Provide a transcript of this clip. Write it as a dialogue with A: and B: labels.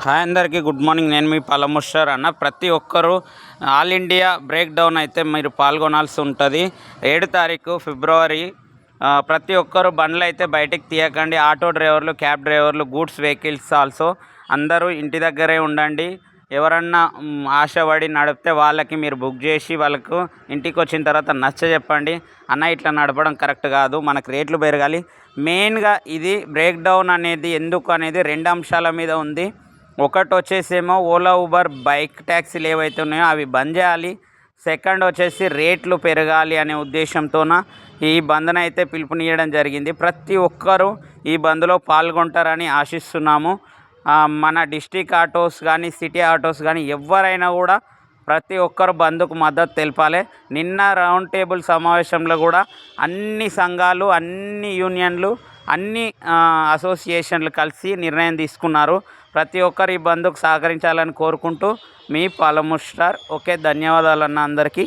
A: Hi అందరికీ good morning. నేను మీ పలముషర్ అన్న. ప్రతి ఒక్కరూ ఆల్ ఇండియా బ్రేక్ డౌన్ అయితే మీరు పాల్గొనాల్సి ఉంటుంది. 7 తారీఖు ఫిబ్రవరి. ప్రతి ఒక్కరు బండ్లు అయితే బయటికి తీయకండి. ఆటో డ్రైవర్లు, క్యాబ్ డ్రైవర్లు, గూడ్స్ వెహికల్స్ ఆల్సో అందరూ ఇంటి దగ్గరే ఉండండి. ఎవరన్నా ఆశపడి నడిపితే వాళ్ళకి మీరు బుక్ చేసి వాళ్ళకు ఇంటికి వచ్చిన తర్వాత నచ్చజెప్పండి. అన్న ఇట్లా నడపడం కరెక్ట్ కాదు, మనకు రేట్లు పెరగాలి. మెయిన్గా ఇది బ్రేక్ డౌన్ అనేది ఎందుకు అనేది 2 అంశాల మీద ఉంది. ఒకటి వచ్చేసేమో ఓలా, ఊబర్, బైక్ ట్యాక్సీలు ఏవైతే ఉన్నాయో అవి బంద్ చేయాలి. సెకండ్ వచ్చేసి రేట్లు పెరగాలి అనే ఉద్దేశంతోన ఈ బంద్ను అయితే పిలుపునియడం జరిగింది. ప్రతి ఒక్కరూ ఈ బంద్లో పాల్గొంటారని ఆశిస్తున్నాము. మన డిస్టిక్ ఆటోస్ కానీ, సిటీ ఆటోస్ కానీ ఎవరైనా కూడా ప్రతి ఒక్కరు బంద్కు మద్దతు తెలపాలి. నిన్న రౌండ్ టేబుల్ సమావేశంలో కూడా అన్ని సంఘాలు, అన్ని యూనియన్లు, అన్ని అసోసియేషన్లు కలిసి నిర్ణయం తీసుకున్నారు. ప్రతి ఒక్కరు ఈ బంద్కు సహకరించాలని కోరుకుంటూ మీ పలముషర్. ఓకే, ధన్యవాదాలు అన్న అందరికీ.